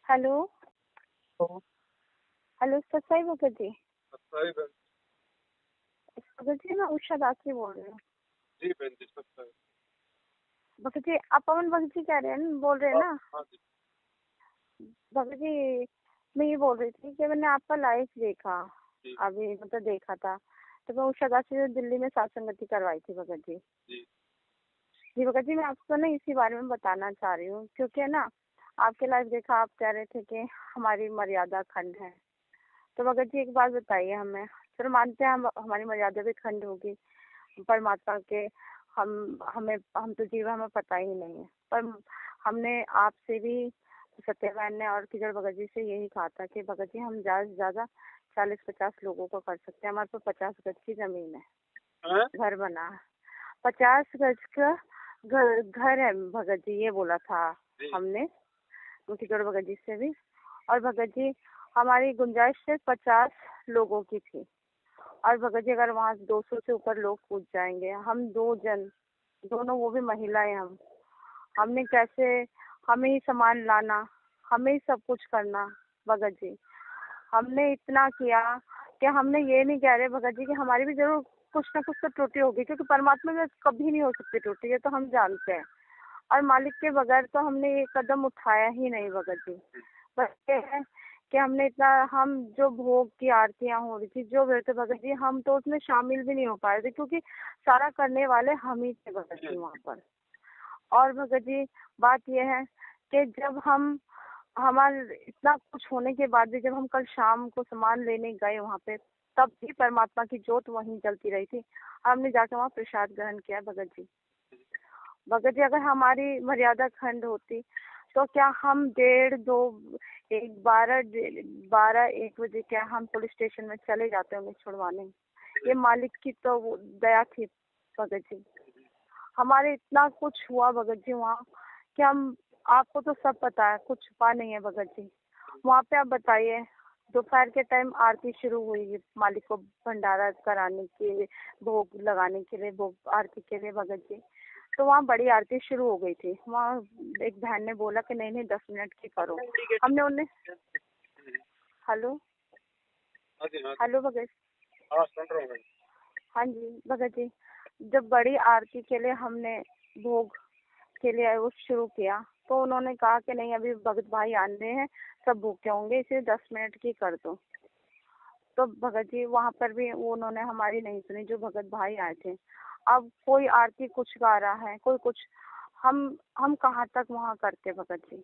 Hello. तो hello सत्साई Bhagat ji. सही बहन। भगत जी मैं उषा दासी बोल रही हूँ। जी बहन जी, सब सही। भगत जी आप पवन भगत जी कह रहे हैं, बोल रहे हैं हाँ ना? हाँ जी। भगत जी मैं ये बोल रही थी कि मैंने आपका लाइव देखा, जी अभी मतलब देखा था। तो मैं उषा दासी से दिल्ली में सत्संगति करवाई थी भगत जी। जी जी भगत जी मैं आपको ना इसी बारे में बताना चाह रही हूँ, क्योंकि है ना आपके लाइव देखा, आप कह रहे थे कि हमारी मर्यादा खंड है। तो भगत जी एक बात बताइए हमें। चलो मानते हैं हम, हमारी मर्यादा भी खंड होगी परमात्मा के। हम तो जीव हमें पता ही नहीं है, पर हमने आपसे भी, सत्यवान ने और किजड़ भगत जी से यही कहा था कि भगत जी हम ज्यादा से ज्यादा 40-50 लोगों को कर सकते हैं। हमारे पास 50 गज की जमीन है, हैं? घर बना है, 50 गज का घर है भगत जी, ये बोला था जी हमने किजड़ भगत जी से भी। और भगत जी हमारी गुंजाइश सिर्फ 50 लोगों की थी। और भगत जी अगर वहाँ 200 से ऊपर लोग पूछ जाएंगे, हम दो जन, दोनों वो भी महिलाएं, हमने कैसे, हमें ही सामान लाना, हमें ही सब कुछ करना। भगत जी हमने इतना किया कि हमने ये नहीं कह रहे भगत जी कि हमारी भी जरूर कुछ ना कुछ तो त्रुटि होगी, क्योंकि परमात्मा में कभी नहीं हो सकती त्रुटि, ये तो हम जानते हैं। और मालिक के बगैर तो हमने ये कदम उठाया ही नहीं भगत जी। बस ये है कि हमने इतना, हम जो भोग की आरतियां हो रही थी, जो भी थे भगत जी, हम तो उसमें शामिल भी नहीं हो पा रहे थे, क्योंकि सारा करने वाले हम ही थे भगत जी वहाँ पर। और भगत जी बात यह है कि जब हम, हमारे इतना कुछ होने के बाद भी, जब हम कल शाम को सामान लेने गए वहाँ पे, तब भी परमात्मा की ज्योत वहीं जलती रही थी। हमने जाकर वहाँ प्रसाद ग्रहण किया भगत जी। भगत जी अगर हमारी मर्यादा खंड होती तो क्या हम 1:30, 2, 1, 12, 1 बजे क्या हम पुलिस स्टेशन में चले जाते उन्हें छुड़वाने? ये मालिक की तो वो दया थी भगत जी। हमारे इतना कुछ हुआ भगत जी वहाँ कि हम, आपको तो सब पता है, कुछ छुपा नहीं है भगत जी। वहाँ पे आप बताइए, दोपहर के टाइम आरती शुरू हुई मालिक को भंडारा कराने के लिए, भोग लगाने के लिए, भोग आरती के लिए भगत जी। तो वहाँ बड़ी आरती शुरू हो गई थी। वहाँ एक बहन ने बोला कि नहीं नहीं 10 मिनट की करो। हमने उन्हें, हेलो हाँ जी। हाँ जी। हेलो भगत, हाँ, सुन रहा हूँ बहन। हाँ जी भगत जी, जब बड़ी आरती के लिए हमने भोग के लिए वो शुरू किया, तो उन्होंने कहा कि नहीं अभी भगत भाई आने हैं, सब भूखे होंगे, इसे 10 मिनट की कर दो। तो भगत जी वहाँ पर भी वो उन्होंने हमारी नहीं सुनी, जो भगत भाई आए थे। अब कोई आरती कुछ गा रहा है, कोई कुछ, हम कहाँ तक वहाँ करते भगत जी?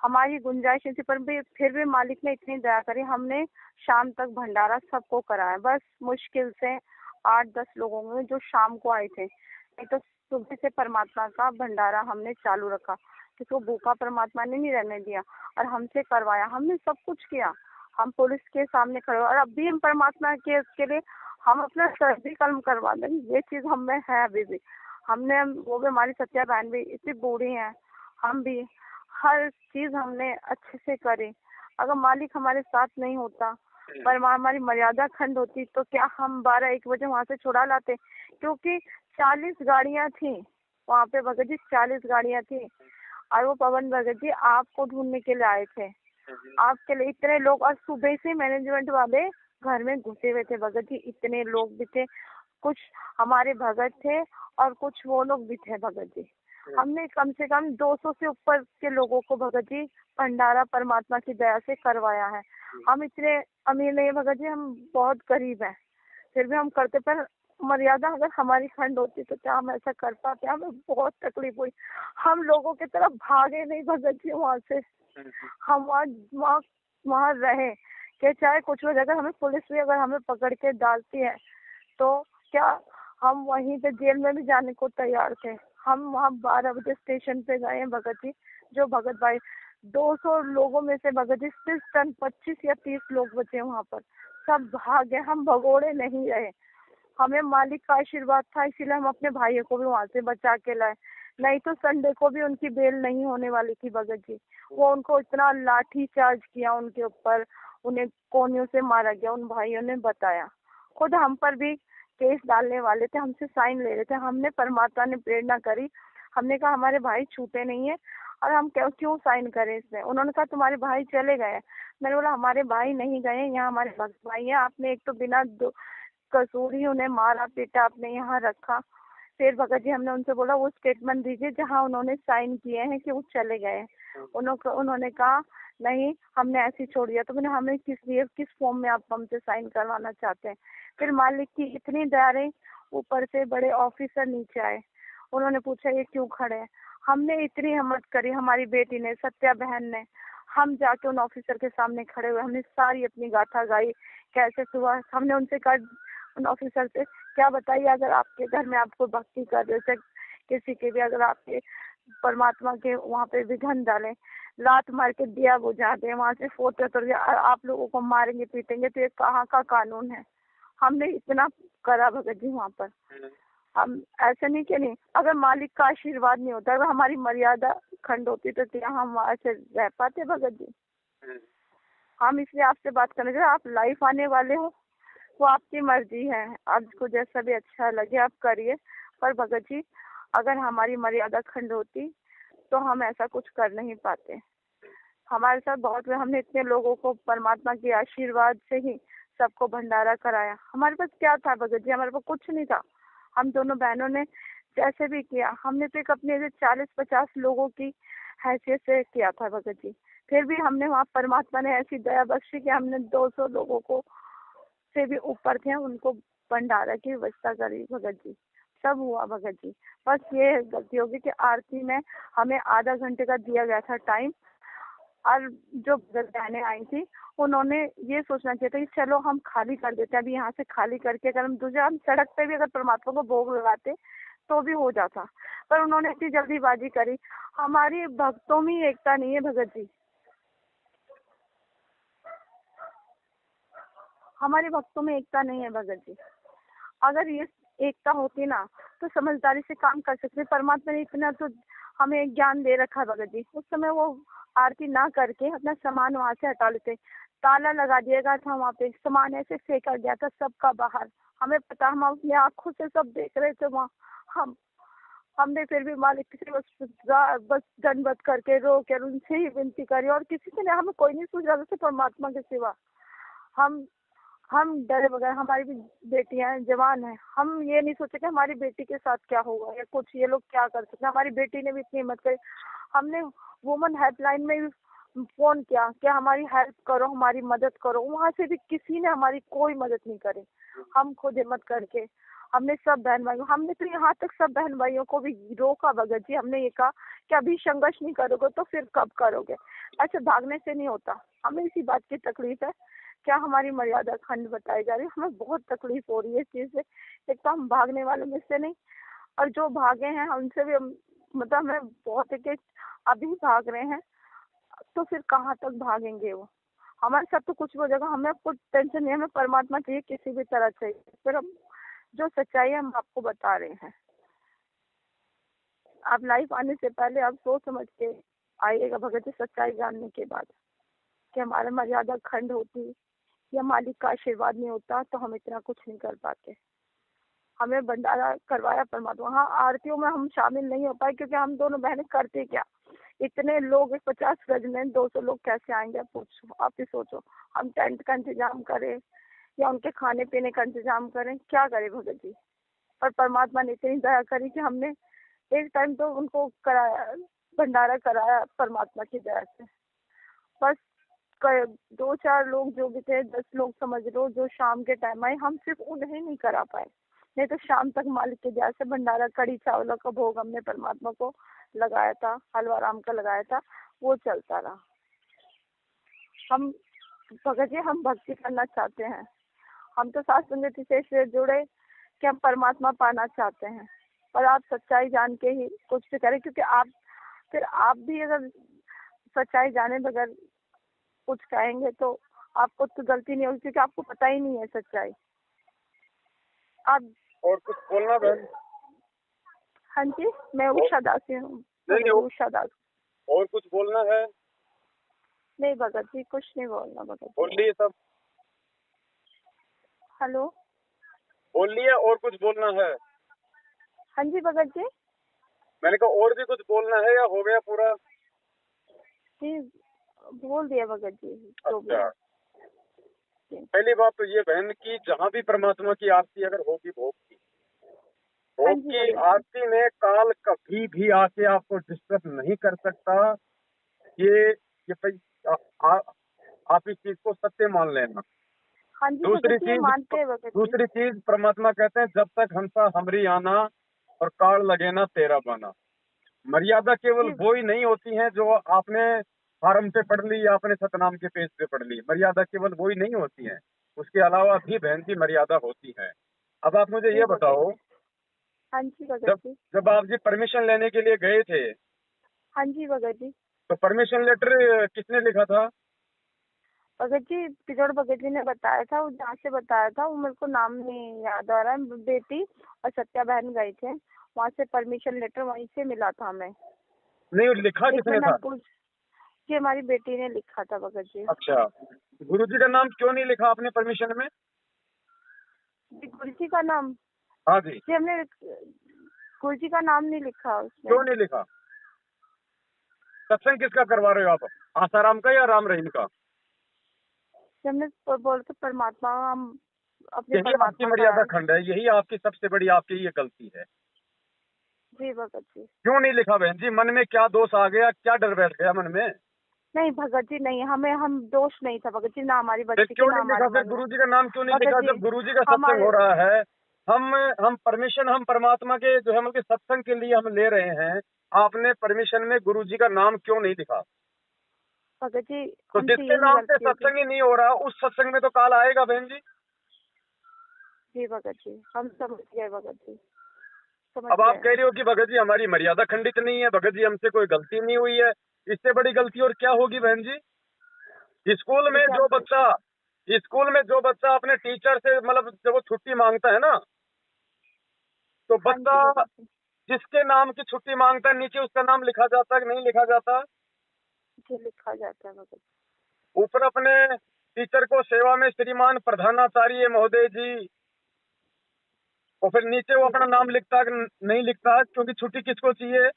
हमारी गुंजाइश नहीं थी, पर भी फिर भी मालिक ने इतनी दया करी, हमने शाम तक भंडारा सबको कराया। बस मुश्किल से 8-10 लोगों में जो शाम को आए थे, नहीं तो सुबह से परमात्मा का भंडारा हमने चालू रखा, क्योंकि वो भूखा परमात्मा ने नहीं रहने दिया। और हमसे करवाया, हमने सब कुछ किया। हम पुलिस के सामने खड़े, और अब भी हम परमात्मा के उसके लिए हम अपना सर भी कलम करवा देंगे, ये चीज हम में है अभी भी। हमने, वो भी हमारी सत्या बहन भी इतनी बूढ़ी है, हम भी हर चीज हमने अच्छे से करी। अगर मालिक हमारे साथ नहीं होता, पर हमारी मर्यादा खंड होती, तो क्या हम 12-1 बजे वहां से छुड़ा लाते? क्योंकि 40 गाड़ियां थी वहां पे भगत जी, 40 गाड़ियां थी। और वो पवन भगत जी आपको ढूंढने के लिए आए थे, आपके लिए इतने लोग। और सुबह से मैनेजमेंट वाले घर में घुसे हुए थे भगत जी, इतने लोग भी थे, कुछ हमारे भगत थे और कुछ वो लोग भी थे भगत जी। हमने कम से कम 200 से ऊपर के लोगों को भगत जी भंडारा परमात्मा की दया से करवाया है। हम इतने अमीर नहीं है भगत जी, हम बहुत गरीब हैं, फिर भी हम करते। पर मर्यादा अगर हमारी खंड होती तो क्या हम ऐसा कर पाते? हमें बहुत तकलीफ हुई, हम लोगों की तरफ भागे नहीं भगत जी वहाँ से। हम वहाँ वहाँ वहाँ रहे कि चाहे कुछ हो जाए, अगर हमें पुलिस भी अगर हमें पकड़ के डालती है तो क्या, हम वहीं पे जेल में भी जाने को तैयार थे। हम वहाँ 12 बजे स्टेशन पे गए हैं भगत जी, जो भगत भाई 200 लोगों में से भगत जी सिर्फ 25 या 30 लोग बचे वहाँ पर, सब भाग गए। हम भगोड़े नहीं रहे, हमें मालिक का आशीर्वाद था, इसीलिए हम अपने भाइयों को भी वहाँ से बचा के लाए। नहीं तो संडे को भी उनकी बेल नहीं होने वाली थी भगत जी। वो उनको इतना लाठी चार्ज किया उनके ऊपर, उन्हें कोनियों से मारा गया। उन भाइयों ने बताया, खुद हम पर भी केस डालने वाले थे, हमसे साइन ले रहे थे। हमने, परमात्मा ने प्रेरणा करी, हमने कहा हमारे भाई छूटे नहीं है और हम क्यों साइन करें इसमें। उन्होंने कहा तुम्हारे भाई चले गए। मैंने बोला हमारे भाई नहीं गए, यहाँ हमारे भक्त भाई है। आपने एक तो बिना कसूर ही उन्हें मारा पीटा, आपने यहाँ रखा। फिर भगत जी हमने उनसे बोला वो स्टेटमेंट दीजिए जहाँ उन्होंने साइन किए हैं कि वो चले गए। उन्होंने कहा नहीं हमने ऐसे ही छोड़ दिया। तो मैंने हमें किस लिए, किस फॉर्म में आप हमसे साइन करवाना चाहते हैं। फिर मालिक की इतनी दया रही, ऊपर से बड़े ऑफिसर नीचे आए, उन्होंने पूछा ये क्यों खड़े हैं। हमने इतनी हिम्मत करी, हमारी बेटी ने, सत्या बहन ने, हम जाके उन ऑफिसर के सामने खड़े हुए, हमने सारी अपनी गाथा गाई कैसे हुआ। हमने उनसे कहा उन ऑफिसर से क्या बताइए, अगर आपके घर में आपको भक्ति कर रहे थे किसी के भी, अगर आपके परमात्मा के वहाँ पे विघन डालें, लात मार के दिया बुझा दे, वहाँ से फोटो तोड़ दिया, आप लोगों को मारेंगे पीटेंगे, तो ये कहाँ का कानून है। हमने इतना करा भगत जी वहाँ पर। हम ऐसे नहीं कि नहीं, अगर मालिक का आशीर्वाद नहीं होता, अगर हमारी मर्यादा खंड होती तो क्या हम वहाँ से रह पाते भगत जी। हम इसलिए आपसे बात करने के, आप लाइफ आने वाले हो, वो आपकी मर्जी है, आपको जैसा भी अच्छा लगे आप करिए। पर भगत जी अगर हमारी मर्यादा खंड होती तो हम ऐसा कुछ कर नहीं पाते। हमारे साथ बहुत, हमने इतने लोगों को परमात्मा के आशीर्वाद से ही सबको भंडारा कराया। हमारे पास क्या था भगत जी, हमारे पास कुछ नहीं था। हम दोनों बहनों ने जैसे भी किया, हमने तो एक अपने 40-50 लोगों की हैसियत से किया था भगत जी। फिर भी हमने वहाँ परमात्मा ने ऐसी दया बख्शी कि हमने 200 लोगों को से भी ऊपर थे, उनको भंडारा की व्यवस्था करी भगत जी। सब हुआ भगत जी। बस ये गलती होगी कि आरती में हमें आधा घंटे का दिया गया था टाइम, और जो बहनें आई थी उन्होंने ये सोचना चाहिए था कि चलो हम खाली कर देते हैं, अभी यहाँ से खाली करके अगर हम सड़क पे भी अगर परमात्मा को भोग लगाते तो भी हो जाता। पर उन्होंने इतनी जल्दीबाजी करी। हमारी भक्तों में एकता नहीं है भगत जी, हमारे भक्तों में एकता नहीं है भगत जी। अगर ये एकता होती ना तो समझदारी से काम कर सकते। परमात्मा ने इतना तो हमें ज्ञान दे रखा है भगत जी। उस समय वो आरती ना करके अपना सामान वहां से हटा लेते, ताला लगा दिया गया था वहां पे, सामान ऐसे फेंका गया था सबका बाहर। हमें पता, हम अपनी आंखों से सब देख रहे थे वहाँ। हमने फिर भी मालिक से बस दंडवत करके रो कर उनसे ही विनती करी, और किसी से हमें कोई नहीं सूझ रहा था परमात्मा के सिवा। हम डरे बगैर, हमारी भी बेटियां हैं, जवान है, हम ये नहीं सोचे कि हमारी बेटी के साथ क्या होगा या कुछ ये लोग क्या कर सकते हैं। हमारी बेटी ने भी इतनी हिम्मत करी। हमने वुमन हेल्पलाइन में भी फोन किया कि हमारी हेल्प करो, हमारी मदद करो। वहां से भी किसी ने हमारी कोई मदद नहीं करी। हम खुद हिम्मत करके हमने सब बहन भाइयों, हमने तो यहाँ तक सब बहन भाइयों को भी रोका भगत जी। हमने ये कहा कि अभी संघर्ष नहीं करोगे तो फिर कब करोगे, ऐसे भागने से नहीं होता। हमें इसी बात की तकलीफ है, क्या हमारी मर्यादा खंड बताई जा रही है। हमें बहुत तकलीफ हो रही है इस चीज से। एक तो हम भागने वालों में से नहीं, और जो भागे हैं उनसे भी मतलब हमें बहुत है कि अभी भाग रहे हैं तो फिर कहाँ तक भागेंगे वो। हमारे साथ तो कुछ हो जाएगा, हमें कुछ टेंशन नहीं, हमें परमात्मा चाहिए किसी भी तरह चाहिए। फिर हम जो सच्चाई है हम आपको बता रहे हैं। आप लाइफ आने से पहले आप सोच समझ के आइएगा भगत जी, सच्चाई जानने के बाद कि हमारा मर्यादा खंड होती या मालिक का आशीर्वाद नहीं होता तो हम इतना कुछ नहीं कर पाते। हमें भंडारा करवाया परमात्मा। हाँ, आरतियों में हम शामिल नहीं हो पाए क्योंकि हम दोनों बहनें करते क्या, इतने लोग 50 गज में 200 लोग कैसे आएंगे, पूछो आप ही सोचो। हम टेंट का इंतजाम करें या उनके खाने पीने का इंतजाम करें, क्या करें भगत जी। पर परमात्मा ने इतनी दया करी कि हमने एक टाइम तो उनको कराया, भंडारा कराया परमात्मा की दया से। बस 2-4 लोग जो भी थे, 10 लोग समझ लो, जो शाम के टाइम आए, हम सिर्फ उन्हें नहीं करा पाए, नहीं तो शाम तक मालिक के दया से भंडारा कड़ी चावलों का भोग हमने परमात्मा को लगाया था, हलवा राम का लगाया था, वो चलता रहा। हम भगत जी हम भक्ति करना चाहते हैं, हम तो साथ संगति से इसलिए जुड़े कि हम परमात्मा पाना चाहते हैं। पर आप सच्चाई जान के ही कुछ भी करें, क्योंकि आप भी अगर सच्चाई जाने बगैर कुछ कहेंगे तो आपको तो गलती नहीं होगी, क्योंकि आपको पता ही नहीं है सच्चाई। आप और कुछ बोलना बहन? हाँ जी, मैं उषा दास हूँ। उषा दास। और कुछ बोलना है? नहीं भगत जी, कुछ नहीं बोलना भगत जी। बोल लिए सब? हेलो, बोल लिए, और कुछ बोलना है? हाँ जी भगत जी। मैंने कहा और भी कुछ बोलना है या हो गया पूरा? जी बोल दिया भगत जी जो भी अच्छा, है। जी। पहली बात तो ये बहन की जहाँ भी परमात्मा की आरती अगर होगी भोग की, हाँ भोग जी की भगत जी। आरती में काल कभी भी आके आपको डिस्टर्ब नहीं कर सकता। ये भाई आ, आ, आप इस चीज को सत्य मान लेना। हाँ जी दूसरी भगत जी, ये चीज मानते हैं भगत जी। दूसरी चीज परमात्मा कहते हैं जब तक हंसा हमरी आना और काल लगे ना तेरा बना। मर्यादा केवल जी वो ही नहीं होती है जो आपने फार्म पे पढ़ ली या आपने सतनाम के पेज पे पढ़ ली। मर्यादा केवल वो ही नहीं होती है, उसके अलावा भी बहन की मर्यादा होती है। अब आप मुझे जी ये भगत बताओ, जी। हाँ जी भगत जब जी। जब आप जी परमिशन लेने के लिए गए थे हाँ जी भगत जी। तो परमिशन लेटर किसने लिखा था? भगत जी पिजोड़ भगत जी ने बताया था, वो जहाँ से बताया था वो मेरे को नाम नहीं याद आ रहा है। बेटी और सत्या बहन गए थे, वहाँ से परमिशन लेटर वहीं से मिला था हमें। नहीं, लिखा एक किसने मिनट था? आप पूछ कि हमारी बेटी ने लिखा था भगत जी। अच्छा, गुरुजी का नाम क्यों नहीं लिखा आपने परमिशन में? जी गुरु जी का नाम, हाँ जी, जी हमने गुरु जी का नाम नहीं लिखा उसमें। क्यों नहीं लिखा? सत्संग किसका करवा रहे हो आप? आसाराम का या राम रहीम का? जी हमने बोल के परमात्मा, हम अपने यही आपकी परमात्मा का मर्यादा है। खंड है, यही आपकी सबसे बड़ी आपकी ये गलती है। जी भगत जी। क्यों नहीं लिखा बहन जी? मन में क्या दोष आ गया, क्या डर बैठ गया मन में? नहीं भगत जी नहीं, हमें हम दोष नहीं था भगत जी, ना हमारी फिर बच्ची की क्यों ना नहीं लिखा? हमारे फिर मन में। गुरुजी का नाम क्यों नहीं भगत लिखा जी जब गुरुजी का सत्संग हमारे, हो रहा है? हम परमिशन हम परमात्मा के जो है मतलब सत्संग के लिए हम ले रहे हैं। आपने परमिशन में गुरुजी का नाम क्यों नहीं लिखा? भगत जी तो हमसे जिसके यही नाम से गलती होगी। सत्संग ही नहीं हो रहा उस सत्संग में तो काल आएगा बहन जी। जी भगत जी हम समझ गए भगत जी, समझ अब आप गए। कह रहे हो कि भगत जी हमारी मर्यादा खंडित नहीं है, भगत जी हमसे कोई गलती नहीं हुई है। इससे बड़ी गलती और क्या होगी बहन जी? स्कूल भगत में जी जो आप, बच्चा स्कूल में जो बच्चा अपने टीचर से मतलब जब वो छुट्टी मांगता है ना, तो हाँ बच्चा जी भगत जी। जिसके नाम की छुट्टी मांगता है नीचे उसका नाम लिखा जाता है कि नहीं लिखा जाता? जी लिखा जाता है भगत जी। ऊपर अपने टीचर को सेवा में श्रीमान प्रधानाचार्य महोदय जी, और फिर नीचे वो जी अपना भगत नाम लिखता है कि नहीं लिखता, क्योंकि छुट्टी किसको चाहिए?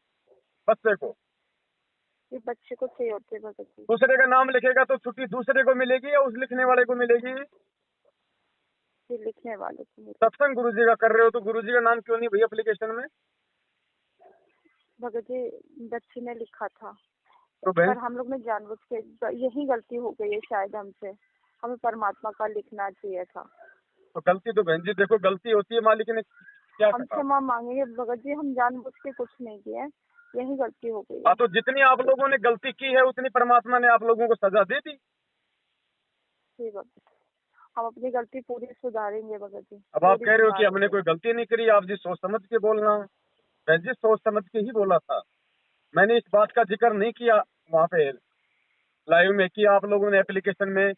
बच्चे को। जी, बच्चे को चाहिए होते हैं भगत जी। दूसरे का नाम लिखेगा तो छुट्टी दूसरे को मिलेगी या उस लिखने वाले को मिलेगी? जी लिखने वाले को मिले। सत्संग गुरुजी का कर रहे हो तो गुरुजी का नाम क्यों नहीं भैया एप्लीकेशन में? भगत जी बच्ची ने लिखा था, तो बहन, पर हम लोग ने जानबूझ के, यही गलती हो गई है शायद हमसे, हमें परमात्मा का लिखना चाहिए था। तो गलती तो बहन जी देखो गलती होती है, मालिक ने क्या हम कहा? क्षमा मांगेंगे भगत जी, हम जानबूझ के कुछ नहीं किया है, यही गलती हो गई हाँ, है। तो जितनी आप लोगों ने गलती की है उतनी परमात्मा ने आप लोगों को सजा दे दी। जी भगत, हम अपनी गलती पूरी सुधारेंगे भगत जी, अब आप पूरी कह रहे हो कि हमने सुधारेंगे। कोई गलती नहीं करी, आप जी सोच समझ के बोलना। मैं जी सोच समझ के ही बोला था। मैंने इस बात का जिक्र नहीं किया वहाँ पे लाइव में कि आप लोगों ने एप्लीकेशन में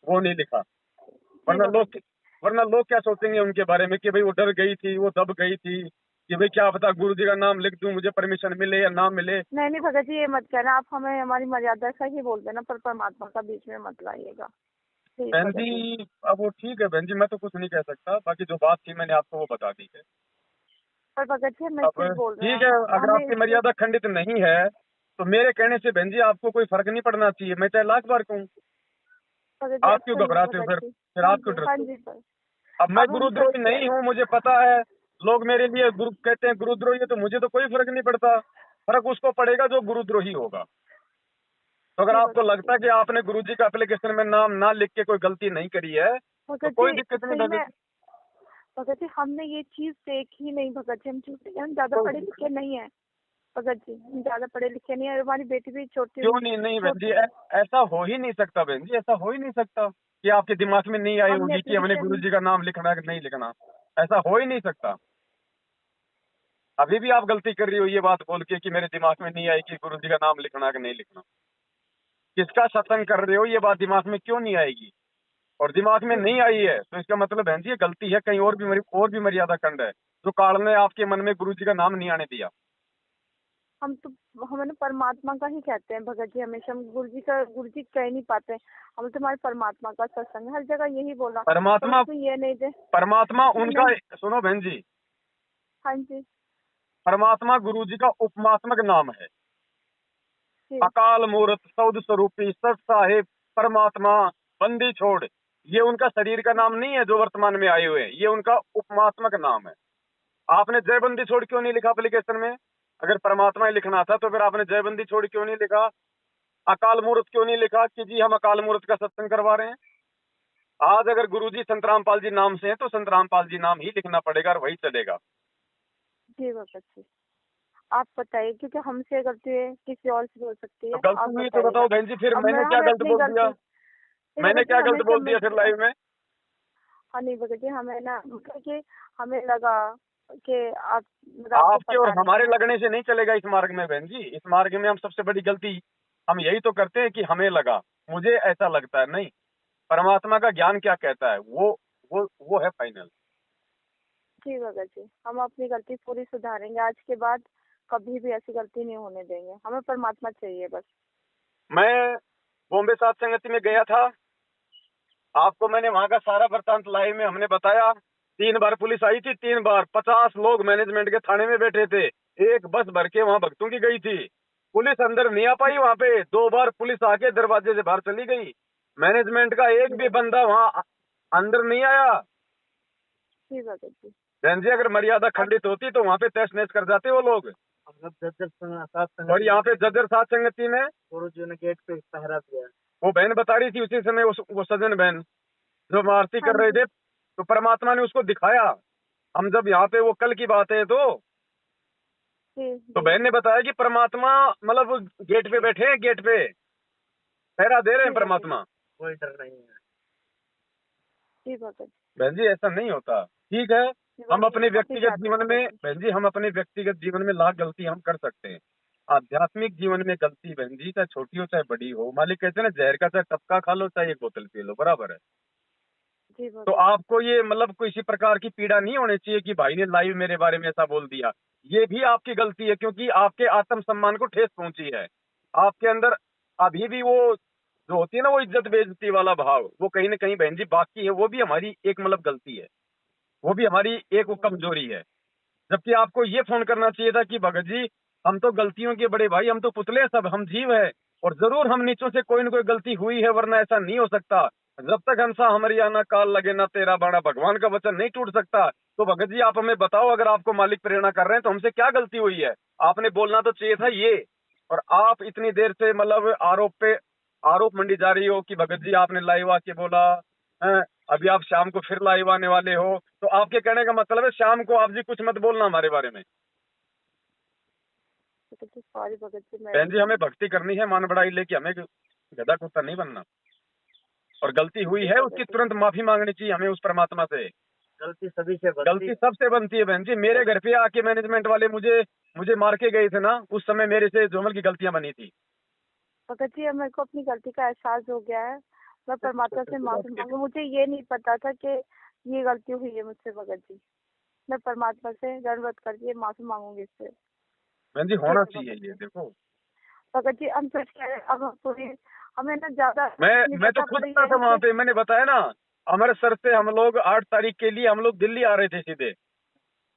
वो नहीं लिखा। जी वरना भगत लोग जी। वरना लोग क्या सोचेंगे उनके बारे में कि भाई वो डर गई थी, वो दब गई थी कि भाई क्या पता गुरु जी का नाम लिख दूं, मुझे परमिशन मिले या ना मिले। नहीं नहीं भगत जी ये मत कहना, आप हमें हमारी मर्यादा से ही बोल देना, पर परमात्मा का बीच में मत लाइएगा प्लीज बहन भगत जी। जी अब वो ठीक है बहन जी, मैं तो कुछ नहीं कह सकता, बाकी जो बात थी मैंने आपको वो बता दी है। पर भगत जी हम अब फिर बोल रहे ठीक है, हैं, अगर हमें आपकी इससे, मर्यादा खंडित नहीं है तो मेरे कहने से बहन जी आपको कोई फर्क नहीं पड़ना चाहिए, मैं चाहे लाख बार कहूँ। भगत जी आप आप क्यों सुनिए घबराते हो भगत जी। फिर हाँ आप क्यों जी हाँ डरते हो? जी सर। अब मैं अब हम गुरुद्रोही सच्चे, नहीं हूँ, मुझे पता है। लोग मेरे लिए गुरु कहते हैं गुरुद्रोही है, तो मुझे तो कोई फर्क नहीं पड़ता। फर्क उसको पड़ेगा जो गुरुद्रोही होगा। तो अगर जी आपको भगत जी। लगता है कि आपने गुरुजी का एप्लीकेशन में नाम ना लिख के कोई गलती नहीं करी है तो भगत कोई जी दिक्कत नहीं सही भगत में, जी। भगत जी हमने ये चीज देखी नहीं भगत जी, हम झूठे हैं, हम ज्यादा पढ़े लिखे नहीं है भगत जी, हम ज्यादा पढ़े लिखे नहीं है, हमारी बेटी भी छोटी क्यों नहीं? नहीं बहन जी, छोटी। ऐसा हो ही नहीं सकता बहन जी, ऐसा हो ही नहीं सकता कि आपके दिमाग में नहीं आई हमने होगी कि हमने एप्लीकेशन, गुरुजी का नाम लिखना है कि नहीं लिखना। ऐसा हो ही नहीं सकता। अभी भी आप गलती कर रही हो ये बात बोल के कि मेरे दिमाग में नहीं आई कि गुरुजी का नाम लिखना है कि नहीं लिखना। किसका सत्संग कर रहे हो ये बात दिमाग में क्यों नहीं आएगी? और दिमाग में नहीं आई है तो इसका मतलब बहन जी ये गलती है, कहीं और भी मर्यादा खंड है जो काल ने आपके मन में गुरुजी का नाम नहीं आने दिया। हम तो हमें ना परमात्मा का ही कहते हैं भगत जी, हमेशा हम गुरु जी कह नहीं पाते, हम तो हमारे परमात्मा का सत्संग है, हर जगह यही बोला, पर परमात्मा उसमें ये नहीं दे, परमात्मा उसमें उनका, नहीं। सुनो बहन जी, हाँ जी। परमात्मा गुरु जी का उपमात्मक नाम है। जी अकाल मूर्त, सौद स्वरूपी, सत साहिब, परमात्मा, बंदी छोड़, ये उनका शरीर का नाम नहीं है जो वर्तमान में आए हुए हैं, ये उनका उपमात्मक नाम है। आपने जय बंदी छोड़ क्यों नहीं लिखा एप्लीकेशन में? अगर परमात्मा ही लिखना था तो फिर आपने जय बंदी छोड़ क्यों नहीं लिखा? अकाल मूर्त क्यों नहीं लिखा कि जी हम अकाल मूर्त का सत्संग करवा रहे हैं? आज अगर गुरुजी संत रामपाल जी नाम से हैं तो संत रामपाल जी नाम ही लिखना पड़ेगा और वही चलेगा। जी भगत जी, आप बताइए, क्योंकि हमसे गलती है, किसी और से भी हो सकती तो है, आप गलती हुई तो बताइएगा। बताओ बहन जी, फिर अब मैं मैंने क्या हमें गलत अपनी बोल दिया? गलती, नहीं मैंने भगत जी, क्या हमें गलत बोल दिया फिर लाइव में? हाँ नहीं भगत जी, हमें ना मतलब कि हमें लगा कि आप मतलब आपको आपके और पता नहीं हमारे है। लगने से नहीं चलेगा इस मार्ग में बहन जी। इस मार्ग में हम सबसे बड़ी गलती हम यही तो करते हैं कि हमें लगा, मुझे ऐसा लगता है। नहीं, परमात्मा का ज्ञान क्या कहता है वो है फाइनल। जी भगत जी, हम अपनी गलती पूरी सुधारेंगे, आज के बाद कभी भी ऐसी गलती नहीं होने देंगे, हमें परमात्मा चाहिए बस। मैं बॉम्बे सात संगति में गया था, आपको मैंने वहां का सारा वृतांत लाइव में हमने बताया। 3 बार पुलिस आई थी, 3 बार 50 लोग मैनेजमेंट के थाने में बैठे थे। एक बस भर के वहां भक्तों की गई थी, पुलिस अंदर नहीं आ पाई। वहां पे 2 बार पुलिस आके दरवाजे से बाहर चली गई। मैनेजमेंट का एक जी भी भगत बंदा वहां अंदर नहीं आया। जी भगत जी। बहन जी, अगर मर्यादा अब खंडित होती तो वहां पे तहस नहस कर जाते वो लोग। और यहाँ पे जज्जर सात संगति में गुरु जी ने गेट पे पहरा दिया। वो बहन बता रही थी उसी समय, वो सजन बहन जो आरती हाँ कर रहे जी। थे, तो परमात्मा ने उसको दिखाया। हम जब यहाँ पे, वो कल की बात है, जी तो जी बहन ने बताया कि परमात्मा मतलब गेट पे बैठे हैं, गेट पे पहरा दे रहे हैं जी भगत जी। परमात्मा। कोई डर नहीं है। जी भगत जी। बहन जी ऐसा नहीं होता। ठीक है, हम वही अपने अभी व्यक्तिगत जाते जीवन भगत में, जी। बहन जी हम अपने व्यक्तिगत जीवन में लाख गलती हम कर सकते हैं। आध्यात्मिक जीवन में गलती बहन जी चाहे छोटी हो चाहे बड़ी हो, मालिक कहते हैं ना, जहर का चाहे टपका खा लो चाहे एक बोतल पी लो, बराबर है। जी तो भगत जी। आपको ये मतलब किसी प्रकार की पीड़ा नहीं होनी चाहिए कि भाई ने लाइव मेरे बारे में ऐसा बोल दिया। ये भी आपकी गलती है, क्योंकि आपके आत्म सम्मान को ठेस पहुंची है। आपके अंदर अभी भी वो जो होती है ना, वो इज्जत बेइज्जती वाला भाव, वो कहीं ना कहीं बहन जी बाकी है। वो भी हमारी एक मतलब गलती है, वो भी हमारी एक वो कमजोरी है। जबकि आपको ये फोन करना चाहिए था कि भगत जी हम तो गलतियों के बड़े भाई, हम तो पुतले हैं, सब हम जीव है, और जरूर हम नीचों से कोई ना कोई गलती हुई है, वरना ऐसा नहीं हो सकता। जब तक हंसा हमारी आना काल लगे ना तेरा बाड़ा, भगवान का वचन नहीं टूट सकता। तो भगत जी आप हमें बताओ, अगर आपको मालिक प्रेरणा कर रहे हैं तो हमसे क्या गलती हुई है? आपने बोलना तो चाहिए था ये। और आप इतनी देर से मतलब आरोप पे आरोप मंडी जा रही हो कि भगत जी आपने लाइव आके बोला हैं, अभी आप शाम को फिर लाइव आने वाले हो। तो आपके कहने का मतलब है शाम को आप जी कुछ मत बोलना हमारे बारे में। भगत जी सॉरी भगत जी, मैं बहन जी हमें भक्ति करनी है, मान बढ़ाई लेके, हमें गधा कुत्ता नहीं बनना। और गलती हुई जी है भगत उसकी जी। तुरंत माफी मांगनी चाहिए हमें उस परमात्मा से। गलती सभी से बनती गलती है। सबसे बनती है बहन जी। मेरे घर पे आके मैनेजमेंट वाले मुझे मुझे मार के गए थे ना, उस समय मेरे से जोमल की गलतियां बनी थी। भगत जी अब मेरे को अपनी गलती का एहसास हो गया है, मैं परमात्मा से माफी मांगू, मुझे ये नहीं पता था कि ये गलती हुई है मुझसे भगत जी। मैं परमात्मा से दंडवत करके माफी मांगूंगी इससे। बहन जी ठीक होना है चाहिए भगत ये, जी। देखो भगत जी हम सच कह रहे हैं, अब हम पूरी हमें ना ज्यादा नहीं मैं तो पता खुद पर था ये है वहां कि पे, मैंने बताया ना, अमृतसर से हम लोग 8 तारीख के लिए हम लोग दिल्ली आ रहे थे सीधे।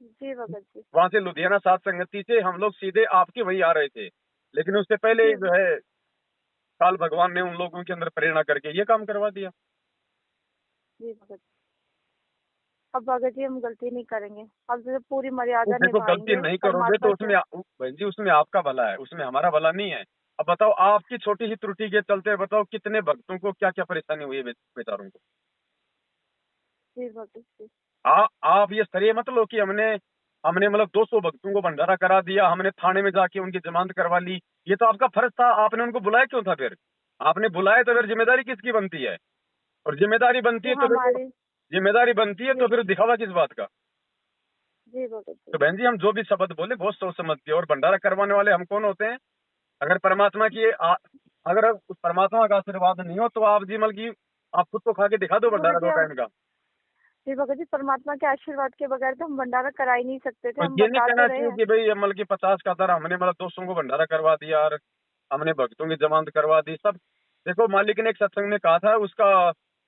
जी भगत जी। वहां से लुधियाना सात संगति से हम लोग सीधे आपके वहीं आ रहे थे। लेकिन उससे पहले जी ही जो है काल भगवान ने उन लोगों के अंदर प्रेरणा करके ये काम करवा दिया। जी भगत जी। अब भगत जी हम गलती नहीं करेंगे, अब जो पूरी तो मर्यादा देखो गलती निभाएंगे नहीं करोगे परमात्मा तो से। उसमें बहन जी उसमें आपका भला है, उसमें हमारा भला नहीं है। अब बताओ आपकी छोटी सी त्रुटि के चलते बताओ कितने भक्तों को क्या क्या परेशानी हुई है बेचारों को। जी भगत जी। आप ये श्रेय मत लो कि हमने हमने मतलब 200 भक्तों को भंडारा करा दिया, हमने थाने में जाके उनकी जमानत करवा ली। ये तो आपका फर्ज था, आपने उनको बुलाया क्यों था फिर? आपने बुलाया तो फिर जिम्मेदारी किसकी बनती है? और जिम्मेदारी बनती है जो तो देखो, हमारे जिम्मेदारी बनती है जी तो फिर दिखावा किस बात का? जी भगत जी। तो बहन जी हम जो भी शब्द बोले बहुत सोच समझ के, और भंडारा करवाने वाले हम कौन होते हैं? अगर परमात्मा की अगर उस परमात्मा का आशीर्वाद नहीं हो तो आप जी मतलब की आप खुद को खा के दिखा दो जी भगत भंडारा जी 2 टाइम का। जी भगत जी, परमात्मा के आशीर्वाद के बगैर तो हम भंडारा करा ही नहीं सकते थे, तो हम ये नहीं बता तो कहना रहे चाहिए हैं। कि भाई मतलब की 50 का दर हमने मतलब 200 को भंडारा करवा दिया और हमने भक्तों की जमानत करवा दी सब। देखो मालिक ने एक सत्संग में कहा था, उसका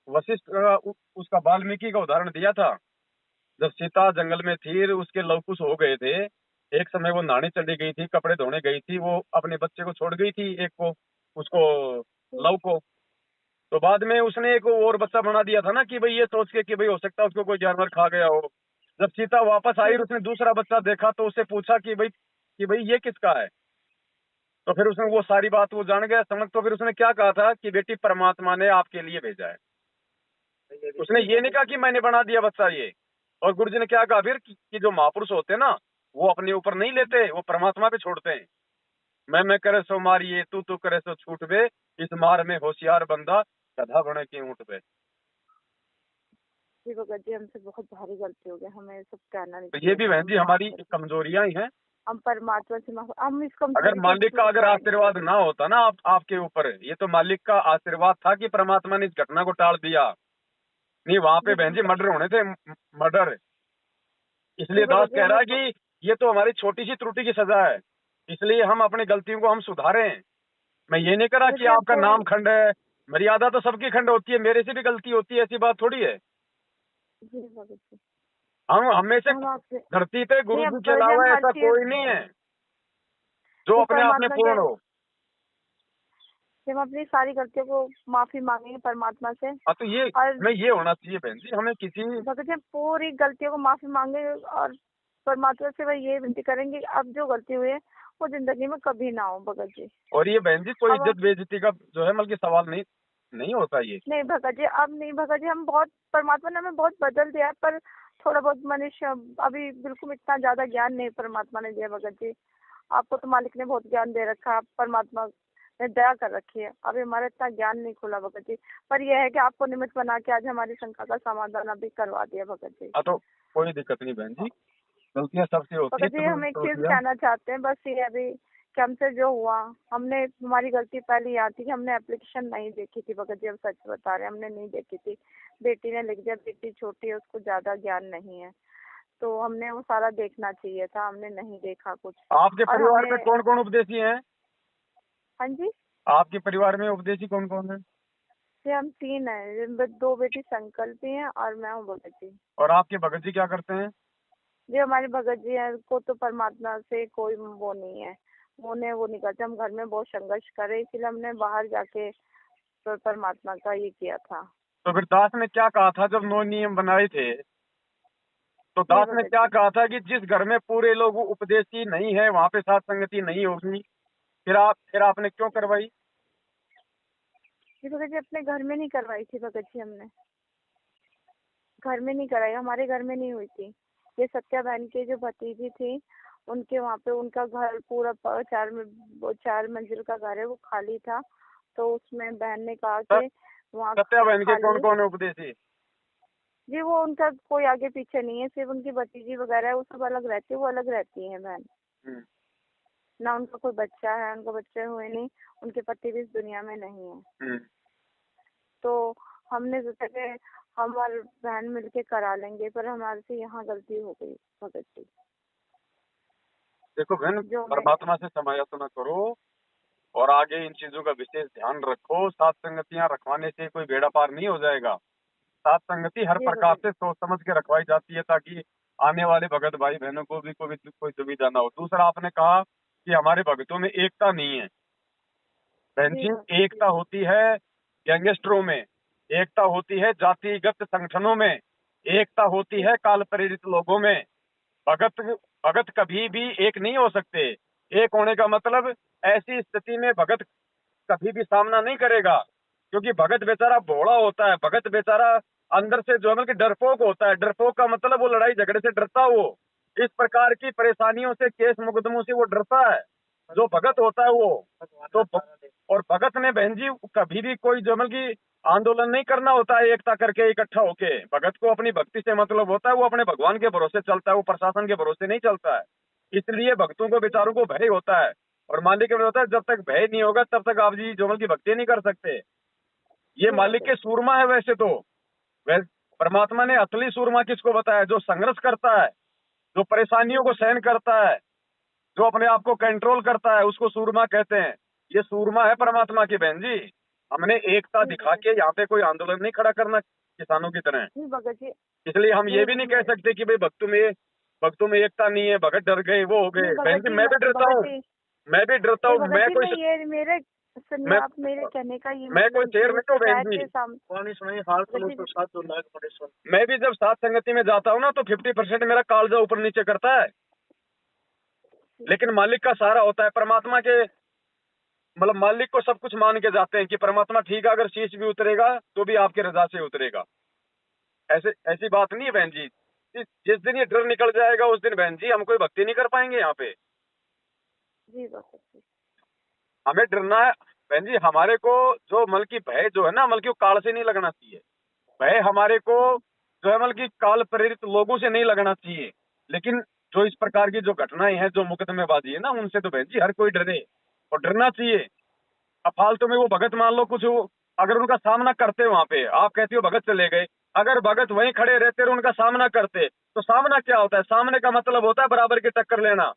वशिष्ठ उसका वाल्मीकि का उदाहरण दिया था। जब सीता जंगल में थी, उसके लवकुश हो गए थे, एक समय वो नहाने चली गई थी, कपड़े धोने गई थी, वो अपने बच्चे को छोड़ गई थी, एक को, उसको, लव को। तो बाद में उसने एक और बच्चा बना दिया था ना, कि भाई ये सोच के कि भाई हो सकता है उसको कोई जानवर खा गया हो। जब सीता वापस आई और उसने दूसरा बच्चा देखा तो उसे पूछा कि भाई ये किसका है। तो फिर उसने वो सारी बात वो जान गया, समझ। तो फिर उसने क्या कहा था कि बेटी परमात्मा ने आपके लिए भेजा है। ये भी उसने ये नहीं कहा कि मैंने बना दिया बच्चा ये। और गुरु जी ने क्या कहा फिर कि जो महापुरुष होते हैं ना, वो अपने ऊपर नहीं लेते, वो परमात्मा पे छोड़ते हैं। मैं करे सो मारिए, तू करे सो छूट बे, इस मार में होशियार बंदा गधा बने के ऊँट पे। जी भगत जी, हमसे बहुत भारी गलती हो गई, हमें सब कहना नहीं तो ये चाहिए भी था, बहन हम जी माफ हमारी कर दीजिए। कमजोरियां ही हैं। हम परमात्मा से हम इस अगर कमजोरी को मालिक का दूर अगर करेंगे। आशीर्वाद ना होता ना आपके ऊपर, ये तो मालिक का आशीर्वाद था कि परमात्मा ने इस घटना को टाल दिया। नहीं वहां पे जी बहन जी भगत मर्डर होने थे, मर्डर। जी इसलिए दास भगत जी, कह रहा हमें है कि ये तो हमारी छोटी सी त्रुटि की सजा है, इसलिए हम अपनी गलतियों को हम सुधारें। मैं ये नहीं करा भगत कि जी आपका पूरी। नाम खंड है, मर्यादा तो सबकी खंड होती है, मेरे से भी गलती होती है, ऐसी बात थोड़ी है। जी भगत जी, हम हमें से हम आपसे धरती पे नहीं, गुरु अब जी के भगत जी हम अलावा हर ऐसा चीज कोई नहीं है जो ये अपने आप में परमात्मा के, पूर्ण हो। हम अपनी सारी गलतियों को माफी मांगेंगे परमात्मा से। हाँ तो ये और मैं ये होना चाहिए बहन जी, हमें किसी। भगत जी हम पूरी गलतियों को माफी मांगेंगे और परमात्मा से वह ये विनती करेंगे कि अब जो गलती हुई है वो जिंदगी में कभी ना हो भगत जी। और ये बहन जी कोई अब इज्जत बेइज्जती का जो है बल्कि सवाल नहीं नहीं होता ये। नहीं भगत जी, अब नहीं भगत जी, हम बहुत, परमात्मा ने हमें बहुत बदल दिया है, पर थोड़ा बहुत मनुष्य अभी बिल्कुल इतना ज्यादा ज्ञान नहीं परमात्मा ने दिया भगत जी। आपको तो मालिक ने बहुत ज्ञान दे रखा है, परमात्मा ने दया कर रखी है, अभी हमारा इतना ज्ञान नहीं खुला भगत जी। पर यह है कि आपको निमित्त बना के आज हमारी शंका का समाधान अभी करवा दिया भगत जी। हाँ तो कोई दिक्कत नहीं बहन जी, गलतियां सबसे होती है, भगत जी हम एक चीज त्रुटियां। कहना चाहते हैं, बस ये अभी कि हमसे जो हुआ, हमने, हमारी गलती पहले यहाँ थी कि हमने एप्लीकेशन नहीं देखी थी भगत जी, हम सच बता रहे हैं, हमने नहीं देखी थी। बेटी ने लिख दिया, बेटी छोटी है, उसको ज्यादा ज्ञान नहीं है, तो हमने वो सारा देखना चाहिए था, हमने नहीं देखा कुछ। आपके और परिवार में हमें, कौन कौन उपदेशी हैं? हाँ जी, आपके परिवार में उपदेशी कौन कौन है? ये हम 3 हैं, जिनमें 2 बेटी संकल्पी हैं और मैं हूँ भगत जी। और आपके भगत जी क्या करते हैं? जो हमारे भगत जी हैं को तो परमात्मा से कोई वो नहीं है, उन्हें वो नहीं करते। हम घर में बहुत संघर्ष करे, इसलिए हमने बाहर जाके तो परमात्मा का ये किया था। तो फिर दास ने क्या कहा था जब 9 नियम बनाए थे? तो जी दास ने भगत क्या जी, कहा था कि जिस घर में पूरे लोग उपदेशी नहीं है वहां पे साथ संगति नहीं होगी। फिर आपने क्यों करवाई? जी भगत जी, अपने घर में नहीं करवाई थी भगत जी, हमने घर में नहीं कराई, हमारे घर में नहीं हुई थी। ये सत्या बहन की जो भतीजी थी, उनके वहाँ पे उनका घर पूरा 4 मंजिल का घर है, वो खाली था, तो उसमें बहन ने कहा कि वहाँ सत्या बहन के कौन खाली, कौन है उपदेशी? जी वो उनका कोई आगे पीछे नहीं है, सिर्फ उनकी भतीजी वगैरह है, वो सब अलग रहती है, वो अलग रहती है बहन। हम्म, ना उनका कोई बच्चा है, उनको बच्चे हुए नहीं, उनके पति भी इस दुनिया में नहीं है। हम्म। तो हमने सोचा कि हम और बहन मिलके करा लेंगे, पर हमारे से यहाँ गलती हो गई भगत जी। देखो बहन, जो मैं, परमात्मा से समायाचना करो और आगे इन चीजों का विशेष ध्यान रखो। सात संगतियां रखवाने से कोई बेड़ा पार नहीं हो जाएगा। सात संगति हर जी प्रकार भगत से सोच समझ के रखवाई जाती है ताकि आने वाले भगत भाई बहनों को भी कोई दुविधा ना हो। दूसरा आपने कहा कि हमारे भक्तों में एकता नहीं है। बहन जी जी, भगत जी, एकता होती है गैंगस्टरों में, एकता होती है जातिगत संगठनों में, एकता होती है काल प्रेरित लोगों में। भगत भगत कभी भी एक नहीं हो सकते। एक होने का मतलब ऐसी स्थिति में भगत कभी भी सामना नहीं करेगा, क्योंकि भगत बेचारा भोला होता है। भगत बेचारा अंदर से जो है मतलब डरपोक होता है। डरपोक का मतलब वो लड़ाई झगड़े से डरता, वो इस प्रकार की परेशानियों से, केस मुकदमों से वो डरता है, जो भगत होता है वो। भगवान तो का सहारा ले। और भगत ने बहन जी कभी भी कोई जो मतलब की आंदोलन नहीं करना होता है एकता करके इकट्ठा होके। भगत को अपनी भक्ति से मतलब होता है, वो अपने भगवान के भरोसे चलता है, वो प्रशासन के भरोसे नहीं चलता है। इसलिए भक्तों को बेचारों को भय होता है। और मालिक के होता है, जब तक भय नहीं होगा तब तक आप जी जोमल की भक्ति नहीं कर सकते। ये जी मालिक भगत के सूरमा है वैसे तो। वैसे परमात्मा ने असली सूरमा किसको बताया? जो संघर्ष करता है, जो परेशानियों को सहन करता है, जो अपने आप को कंट्रोल करता है, उसको सूरमा कहते हैं। ये सूरमा है परमात्मा की बहन जी। हमने एकता जी दिखा भगत के यहाँ पे कोई आंदोलन नहीं खड़ा करना किसानों की तरह। जी, भगत जी इसलिए हम ये नहीं, भी नहीं कह सकते कि भाई भक्त में भक्तों में एकता नहीं है, भगत डर गए, वो हो गए। नहीं बहन भगत जी जी, मैं भी डरता हूँ, भगत जी, मैं भी डरता नहीं हूँ। भगत मैं जी, कोई मैं ये मेरे सुनिए, मैं आप मेरे कहने का ये मैं कोई मतलब शेर जो नहीं हूँ बहन शिकायत जी। के सामने कौन सुनाई हाल भगत तो जी, साथ दो लाख बड़े सुन। मैं भी जब सात संगति में जाता हूँ ना तो 50% मेरा कालजा ऊपर नीचे करता है, लेकिन मालिक का सहारा होता है। परमात्मा के मतलब मालिक को सब कुछ मान के जाते हैं कि परमात्मा ठीक है, अगर शीश भी उतरेगा तो भी आपकी रजा से उतरेगा। ऐसे ऐसी बात नहीं है बहन जी। जिस दिन ये डर निकल जाएगा उस दिन बहन जी हम कोई भक्ति नहीं कर पाएंगे यहाँ पे। जी भगत जी, हमें डरना है बहन जी। हमारे को जो मतलब की भय जो है ना, मतलब की वो काल से नहीं लगना चाहिए। भय हमारे को जो है मतलब की काल प्रेरित लोगों से नहीं लगना चाहिए। लेकिन जो इस प्रकार की जो घटनाएं हैं, जो मुकदमेबाजी है ना, उनसे तो बहन जी हर कोई डरे और डरना चाहिए। अब फालतू में वो भगत मान लो कुछ अगर उनका सामना करते वहां पे, आप कहती हो भगत चले गए, अगर भगत वहीं खड़े रहते और उनका सामना करते तो सामना क्या होता है? सामने का मतलब होता है बराबर की टक्कर लेना।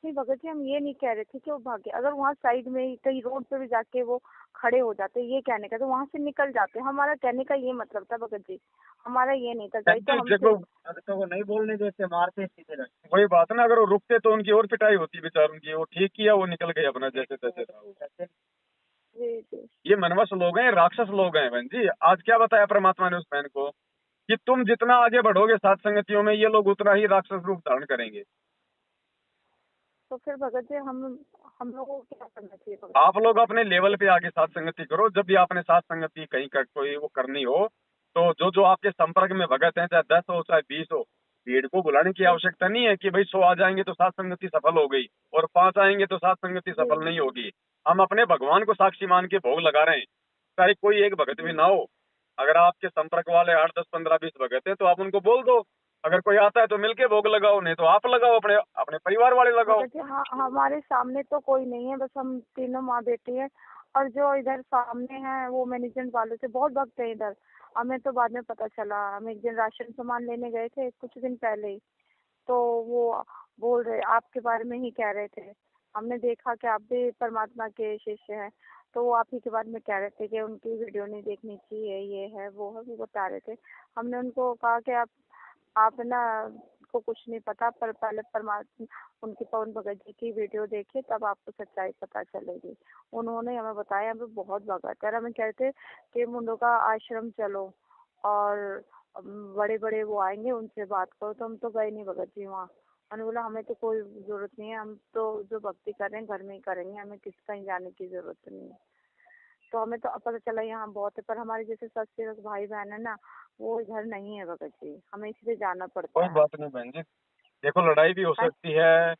नहीं भगत जी, हम ये नहीं कह रहे थे कि वो भागे। अगर वहाँ साइड में ही कहीं रोड पे भी जाके वो खड़े हो जाते, ये कहने का तो वहाँ से निकल जाते। हमारा कहने का ये मतलब था भगत जी, हमारा ये नहीं था गए तो हमसे। देखो अगर तो वो नहीं बोलने देते, मारते सीधे रखते। वही बात है ना, अगर वो रुकते तो उनकी और पिटाई होती बेचार उनकी। वो ठीक किया, वो निकल गए अपना जैसे तैसे था। जी जी, ये मनवस लोग हैं, राक्षस लोग हैं बहन जी। आज क्या बताया परमात्मा ने उस बहन को कि तुम जितना आगे बढ़ोगे सात संगतियों में, ये लोग उतना ही राक्षस रूप धारण करेंगे। तो फिर भगत जी हम लोगों को क्या करना चाहिए भगत? आप लोग अपने लेवल पे आगे साथ संगति करो। जब भी आपने साथ संगति कहीं का कोई वो करनी हो तो जो जो आपके संपर्क में भगत हैं, चाहे 10 हो चाहे 20 हो, भीड़ को बुलाने की आवश्यकता नहीं है कि भाई 100 आ जाएंगे तो साथ संगति सफल हो गई और 5 आएंगे तो साथ संगति सफल नहीं होगी। हम अपने भगवान को साक्षी मान के भोग लगा रहे हैं, चाहे कोई एक भगत भी ना हो। अगर आपके संपर्क वाले 8, 10, 15, 20 भगत है तो आप उनको बोल दो। अगर कोई आता है तो मिलके भोग लगाओ, नहीं तो आप लगाओ, अपने अपने परिवार वाले लगाओ। भगत जी, हाँ, हमारे सामने तो कोई नहीं है, बस हम तीनों माँ बेटी है। और जो इधर सामने है वो मैनेजमेंट वालों से बहुत भक्त है इधर। हमें तो बाद में पता चला, हम एक दिन राशन सामान लेने गए थे कुछ दिन पहले ही, तो वो बोल रहे आपके बारे में ही कह रहे थे। हमने देखा कि आप भी परमात्मा के शिष्य हैं, तो वो आप ही के बारे में कह रहे थे कि उनकी वीडियो नहीं देखनी चाहिए, ये है वो है, वो बता रहे थे। हमने उनको कहा कि आप ना को कुछ नहीं पता, पर पहले परमात्मा उनकी पवन भगत जी की वीडियो देखिए, तब आपको सच्चाई पता चलेगी। उन्होंने हमें बताया, हमें बहुत भगत है। हमें कहते कि मुंडो का आश्रम चलो और बड़े बड़े वो आएंगे उनसे बात करो, तो हम तो गए नहीं भगत जी वहाँ। मैंने बोला हमें तो कोई जरूरत नहीं है, हम तो जो भक्ति कर रहे हैं घर में ही करेंगे, हमें किस कहीं जाने की जरूरत नहीं है। तो हमें तो पता चला यहाँ बहुत है, पर हमारे जैसे सच भाई बहन है ना, वो इधर नहीं है भगत जी, हमें इसलिए जाना पड़ता कोई है। बात नहीं बहन जी। देखो लड़ाई भी हो हाँ, सकती है,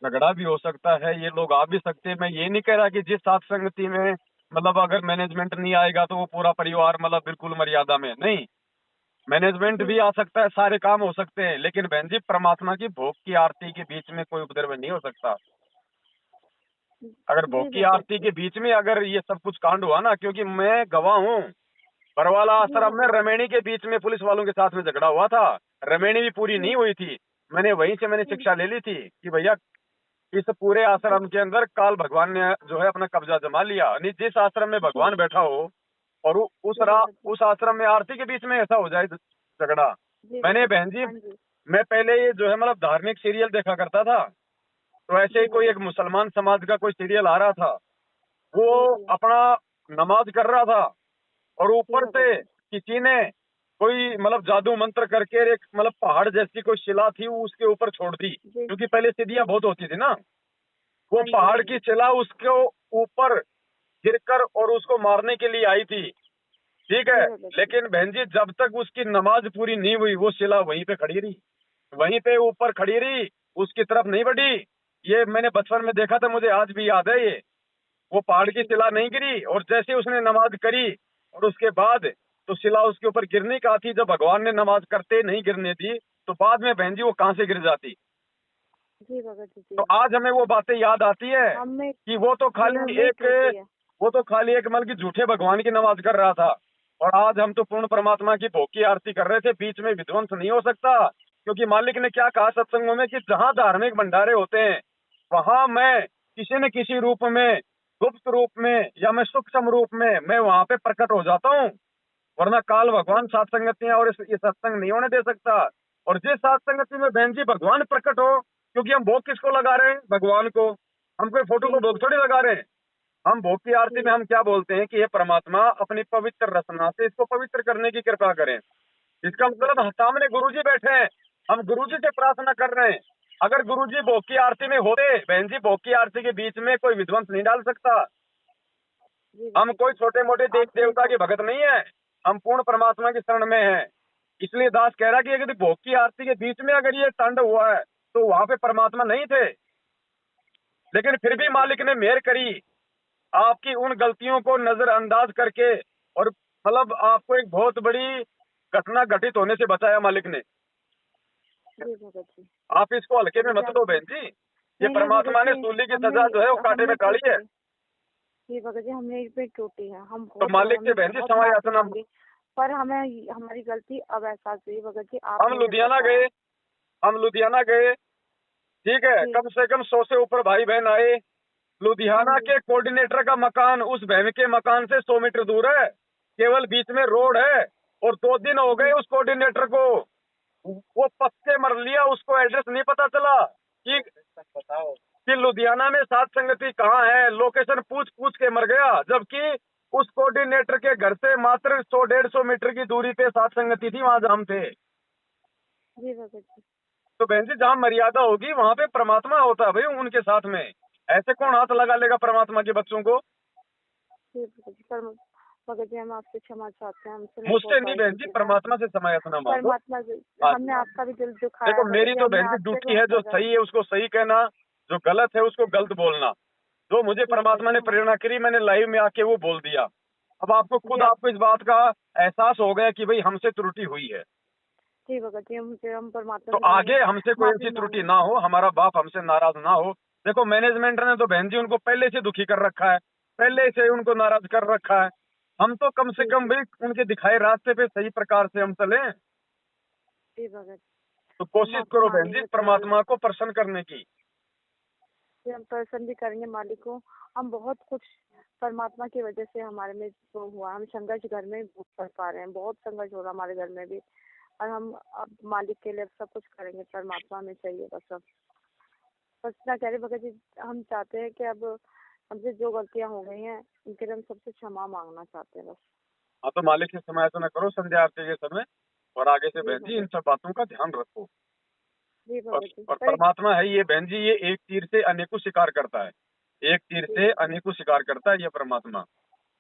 झगड़ा भी हो सकता है, ये लोग आ भी सकते हैं। मैं ये नहीं कह रहा कि जिस साथ संगति में मतलब अगर मैनेजमेंट नहीं आएगा तो वो पूरा परिवार मतलब बिल्कुल मर्यादा में नहीं। मैनेजमेंट भी जी आ सकता है, सारे काम हो सकते हैं, लेकिन बहन जी परमात्मा की भोग की आरती के बीच में कोई उपद्रव नहीं हो सकता। अगर भोग जी की भगत आरती जी, के बीच में अगर ये सब कुछ कांड हुआ ना, क्योंकि मैं गवाह हूँ, बरवाला जी आश्रम में भगत रमेणी के बीच में पुलिस वालों के साथ में झगड़ा हुआ था। रमेणी भी पूरी जी नहीं हुई थी। मैंने वहीं से मैंने जी शिक्षा ले ली थी कि भैया इस पूरे जी आश्रम के अंदर काल भगवान ने जो है अपना कब्जा जमा लिया। नहीं, जिस आश्रम में जी भगवान बैठा हो और जी भगत जी, उस आश्रम में आरती के बीच में ऐसा हो जाए झगड़ा। जी मैंने भगत जी, बहन जी, हाँ जी, मैं पहले ये जो है मतलब धार्मिक सीरियल देखा करता था, तो ऐसे ही जी कोई एक भगत मुसलमान समाज का कोई सीरियल आ रहा था। वो जी जी अपना नमाज कर रहा था और जी ऊपर भगत से जी, किसी ने कोई मतलब जादू मंत्र करके एक मतलब पहाड़ जैसी कोई शिला थी वो उसके ऊपर छोड़ दी, जी क्योंकि पहले सीढ़ियां बहुत होती थी ना। वो हाँ जी, पहाड़ हाँ की जी, शिला उसके ऊपर गिरकर और उसको मारने के लिए आई थी, ठीक जी है। भगत जी, लेकिन बहन जी जब तक उसकी नमाज पूरी नहीं हुई वो शिला वहीं पे खड़ी रही, वहीं पे ऊपर खड़ी रही, उसकी तरफ नहीं बढ़ी। ये मैंने बचपन में देखा था, मुझे आज भी याद है ये। वो पहाड़ की शिला नहीं गिरी और जैसे उसने नमाज करी और उसके बाद तो शिला उसके ऊपर गिरने का थी, जब भगवान ने नमाज करते नहीं गिरने दी तो बाद में बहन जी वो कहाँ से गिर जाती। जी भगत जी, तो जी आज हमें वो बातें याद आती है हमें, कि वो तो जी खाली हमें एक टूटी है। वो तो खाली एक मतलब की झूठे भगवान की नमाज कर रहा था और आज हम तो पूर्ण परमात्मा की भोग की आरती कर रहे थे। बीच में विध्वंस नहीं हो सकता, क्योंकि मालिक ने क्या कहा सत्संगों में कि जहाँ धार्मिक भंडारे होते हैं वहां मैं किसी न किसी रूप में, गुप्त रूप में या मैं सूक्ष्म रूप में मैं वहां पे प्रकट हो जाता हूँ। वरना काल भगवान सत्संगतियां और ये सत्संग नहीं होने दे सकता। और जिस सात संगति में बहन जी भगवान प्रकट हो, क्योंकि हम भोग किसको लगा रहे हैं? भगवान को। हम कोई फोटो को भोग थोड़ी लगा रहे हैं। हम भोग की आरती में हम क्या बोलते हैं कि ये परमात्मा अपनी पवित्र रचना से इसको पवित्र करने की कृपा करें। इसका मतलब सामने गुरुजी बैठे हैं, हम गुरुजी से प्रार्थना कर रहे हैं। अगर गुरुजी भोग की आरती में होते, बहन जी भोग की आरती के बीच में कोई विध्वंस नहीं डाल सकता। हम कोई छोटे मोटे देव देवता के भगत नहीं है, हम पूर्ण परमात्मा की शरण में हैं। इसलिए दास कह रहा कि यदि भोग की आरती के बीच में अगर ये तांडव हुआ है तो वहां पे परमात्मा नहीं थे, लेकिन फिर भी मालिक ने मेहर करी आपकी उन गलतियों को नजरअंदाज करके, और मतलब आपको एक बहुत बड़ी घटना घटित होने से बचाया मालिक ने। जी भगत जी। आप इसको हल्के में मत लो बहन जी। ये नहीं, परमात्मा ने भगत जी, सूली की हमने सजा जो है वो कांटे हमने में डाली है। जी भगत जी, हमने एक भी टूटी है, हम तो बहुत मालिक से हमने बहन जी बहुत क्षमा माफी याचना। मांगी, पर हमें हमारी गलती अब एहसास हुई भगत जी, हम आपने जब लुधियाना बताया। गए, हम लुधियाना गए, ठीक है, जी। कम से कम 100 से ऊपर भाई बहन आए। लुधियाना हाँ जी। के कोऑर्डिनेटर का मकान उस बहन के मकान से 100 मीटर दूर है, केवल बीच में रोड है। और 2 दिन हो गए उस कोऑर्डिनेटर को, वो पक्के मर लिया, उसको एड्रेस नहीं पता चला कि बताओ। कि लुधियाना में सात संगति कहाँ है। लोकेशन पूछ पूछ के मर गया, जबकि उस कोऑर्डिनेटर के घर से मात्र 100-150 मीटर की दूरी पे सात संगति थी, वहां हम थे। जी भगत जी। तो बहन जी जहाँ मर्यादा होगी वहां पे परमात्मा होता है भाई उनके साथ में। ऐसे कौन हाथ लगा लेगा परमात्मा के बच्चों को? जी भगत जी, पर भगत जी हम आपसे क्षमा चाहते हैं, हमसे मुझसे नहीं बहन जी, परमात्मा से क्षमा याचना मांगो। परमात्मा जी, हाँ, हमने आपका भी दिल दुखाया देखो भगत मेरी जी, तो हमने बहन जी आपसे ड्यूटी है, जो सही है उसको सही कहना, जो गलत है उसको गलत बोलना। जो मुझे परमात्मा ने प्रेरणा करी, मैंने लाइव में आके वो बोल दिया। अब आपको खुद आपको इस बात का एहसास हो गया कि भाई हमसे त्रुटि हुई है। जी भगत जी, हम परमात्मा तो से आगे हमसे कोई ऐसी त्रुटि ना हो, हमारा बाप हमसे नाराज ना हो। देखो मैनेजमेंट ने तो बहन जी उनको पहले से दुखी कर रखा है, पहले से उनको नाराज कर रखा है। हम तो कम से कम भाई उनके दिखाए रास्ते पे सही प्रकार से हम चले। जी भगत, तो कोशिश करो बहन जी परमात्मा को प्रसन्न करने की। हम प्रसन्न भी करेंगे मालिक को। हम बहुत कुछ परमात्मा की वजह से हमारे में जो हुआ, हम संघर्ष घर में भोग कर पा रहे हैं, बहुत संघर्ष हो रहा हमारे घर में भी, और हम अब मालिक के लिए सब कुछ करेंगे, परमात्मा में चाहिए बस। अब बस ना कह रहे भगत जी, हम चाहते हैं कि अब हमसे जो गलतियां हो गई हैं उनके लिए हम सबसे क्षमा मांगना चाहते हैं बस। हाँ तो मालिक से समय तो न करो संध्या आरती के समय, और आगे से बहन जी इन सब बातों का ध्यान रखो। जी और, भगत जी। और परमात्मा है ये बहन जी, ये एक तीर से अनेकों शिकार करता है, एक तीर से अनेकों शिकार करता है ये परमात्मा।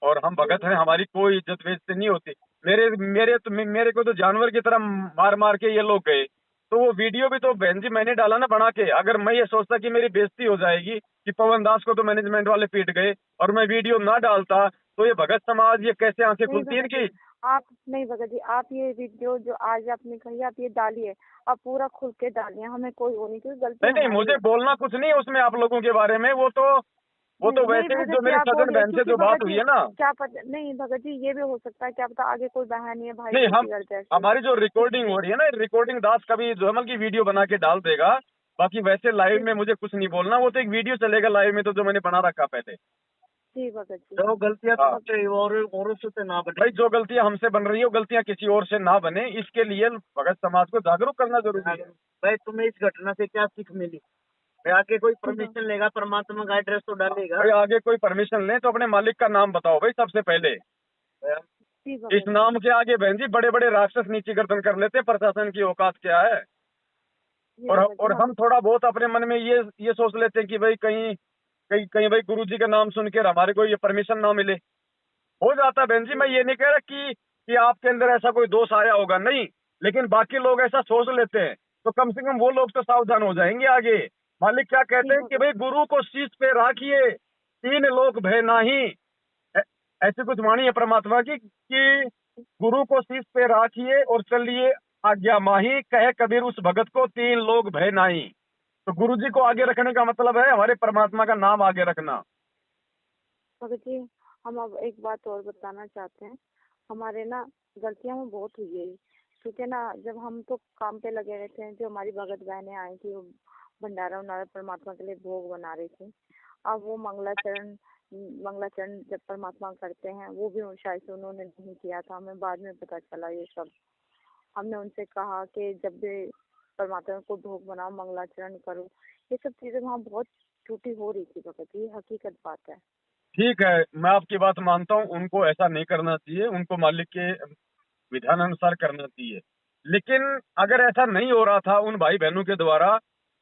और हम भगत हैं, हमारी कोई इज्जत बेइज्जती नहीं होती। मेरे को तो जानवर की तरह मार मार के ये लोग गए। तो वो वीडियो भी तो बहन जी मैंने डाला ना बना के। अगर मैं ये सोचता कि मेरी बेइज्जती हो जाएगी कि पवन दास को तो मैनेजमेंट वाले पीट गए, और मैं वीडियो ना डालता, तो ये भगत समाज ये कैसे आंखें खुलती है इनकी? आप नहीं भगत जी, आप ये वीडियो जो आज आपने कही, आप ये डालिए, आप पूरा खुल के डालिए, हमें कोई वो नहीं, क्योंकि गलती नहीं, मुझे बोलना कुछ नहीं है उसमें आप लोगों के बारे में। वो तो वैसे ही जो मेरी सजन बहन से जो बात हुई है ना। क्या पता नहीं भगत जी, ये भी हो सकता है, क्या पता आगे कोई बहन या भाई नहीं, हम बिगड़ जाए। हमारी जो रिकॉर्डिंग हो रही है ना, रिकॉर्डिंग दास कभी जमल की वीडियो बना के डाल देगा। बाकी वैसे लाइव में मुझे कुछ नहीं बोलना, वो तो एक वीडियो चलेगा लाइव में तो जो मैंने बना रखा पहले। जी भगत जी। जो गलतियां तुमसे और से ना बने भाई, जो गलतियां हमसे बन रही है वो गलतियां किसी और से ना बने, इसके लिए भगत समाज को जागरूक करना जरूरी है। भाई तुम्हें इस घटना से क्या सीख मिली? भाई आगे कोई परमिशन लेगा, परमात्मा का एड्रेस तो डालेगा। भाई आगे कोई परमिशन ले तो अपने मालिक का नाम बताओ भाई सबसे पहले। इस नाम के आगे बहन जी बड़े बड़े राक्षस नीचे गर्दन कर लेते, प्रशासन की औकात क्या है। और हम थोड़ा बहुत अपने मन में ये सोच लेते हैं कि भाई कहीं कहीं कहीं भाई गुरु जी का नाम सुनकर हमारे को ये परमिशन ना मिले। हो जाता है बहन जी, मैं ये नहीं कह रहा कि आपके अंदर ऐसा कोई दोष आया होगा, नहीं, लेकिन बाकी लोग ऐसा सोच लेते हैं। तो कम से कम वो लोग तो सावधान हो जाएंगे आगे। मालिक क्या कहते हैं कि भाई गुरु को शीश पे राखिए, 3 लोक भय नाही। ऐसी कुछ वाणी है परमात्मा की कि गुरु को शीश पे राखिए और चलिए आज्ञा माही, कहे कबीर उस भगत को 3 लोग भय नाही। तो गुरु जी को आगे रखने का मतलब है हमारे परमात्मा का नाम आगे रखना। भगत जी, हम अब एक बात और बताना चाहते हैं, हमारे ना गलतियां में बहुत हुई है, क्योंकि ना जब हम तो काम पे लगे रहते हैं, जो हमारी भगत बहनें आई थी वो भंडारा उन्डारा परमात्मा के लिए भोग बना रही थी। अब वो मंगलाचरण जब परमात्मा करते हैं, वो भी शायद से उन्होंने नहीं किया था, हमें बाद में पता चला ये सब। हमने उनसे कहा कि जब भी परमात्मा को भोग बनाओ, मंगलाचरण करो। ये सब चीजें वहाँ बहुत झूठी हो रही थी भगत जी, ये हकीकत बात है। ठीक है, मैं आपकी बात मानता हूँ, उनको ऐसा नहीं करना चाहिए, उनको मालिक के विधानानुसार करना चाहिए। लेकिन अगर ऐसा नहीं हो रहा था उन भाई बहनों के द्वारा,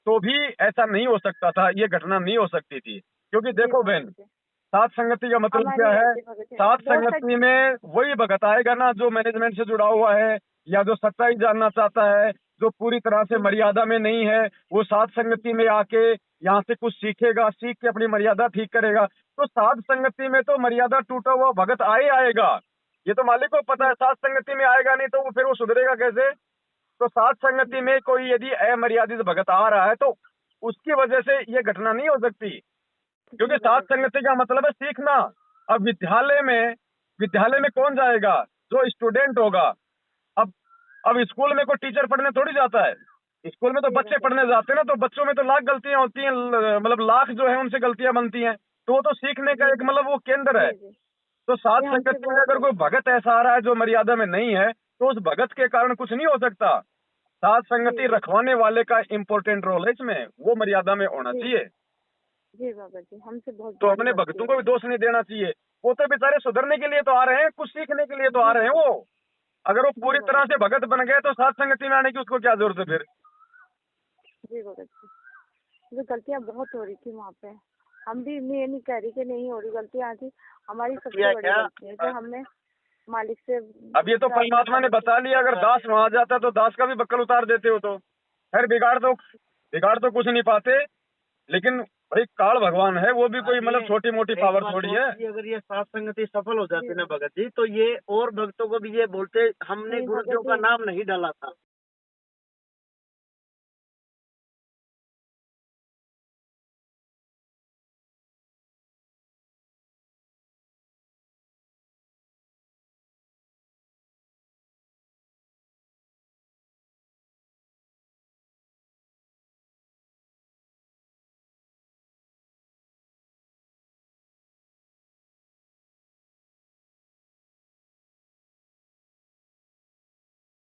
तो भी ऐसा नहीं हो सकता था, ये घटना नहीं हो सकती थी। क्योंकि जी देखो भगत बहन, जी, साथ संगति का मतलब हमारी क्या है? ऐसी भगत जी साथ बहुत संगति में वही भगत आएगा ना जो मैनेजमेंट से जुड़ा हुआ है, या जो सच्चाई जानना चाहता है, जो पूरी तरह से मर्यादा में नहीं है, वो साथ संगति में आके यहाँ से कुछ सीखेगा, सीख के अपनी मर्यादा ठीक करेगा। तो साथ संगति में तो मर्यादा टूटा हुआ भगत आएगा, ये तो मालिक को पता है। साथ संगति में आएगा नहीं तो वो फिर वो सुधरेगा कैसे? तो साथ संगति में कोई यदि अमर्यादित भगत आ रहा है तो उसकी वजह से ये घटना नहीं हो सकती, क्योंकि साथ संगति का मतलब है सीखना। अब विद्यालय में कौन जाएगा? जो स्टूडेंट होगा। अब अब स्कूल में कोई टीचर पढ़ने थोड़ी जाता है, स्कूल में तो बच्चे पढ़ने जाते हैं ना, तो बच्चों में तो लाख गलतियां होती हैं, मतलब लाख जो है उनसे गलतियां बनती हैं, तो वो तो सीखने का एक मतलब वो केंद्र है। तो साथ संगति में अगर कोई भगत ऐसा आ रहा है जो मर्यादा में नहीं है, तो उस भगत के कारण कुछ नहीं हो सकता। साथ संगति रखवाने वाले का इम्पोर्टेंट रोल है इसमें, वो मर्यादा में होना चाहिए। जी बाबा जी, हमसे बहुत तो अपने भक्तों को भी दोष नहीं देना चाहिए, वो तो बेचारे सुधरने के लिए तो आ रहे हैं, कुछ सीखने के लिए तो आ रहे हैं वो। अगर वो पूरी तरह से भगत बन गए तो साथ संगति में आने की उसको क्या जरूरत है फिर? जी भगत जी, जो गलतियाँ बहुत हो रही थी वहाँ पे, हम भी, मैं ये नहीं कह रही कि नहीं हो रही, गलतियाँ थी। हमारी सबसे बड़ी गलती है कि हमने मालिक से। अब ये तो परमात्मा ने बता लिया, अगर दास वहां जाता तो दास का भी बक्कल उतार देते हो। तो खैर बिगाड़ तो कुछ नहीं पाते, लेकिन भाई काल भगवान है, वो भी कोई मतलब छोटी मोटी पावर थोड़ी है। अगर ये साथ संगति सफल हो जाती ना भगत जी, तो ये और भक्तों को भी ये बोलते हमने गुरुदेव का नाम नहीं डाला था।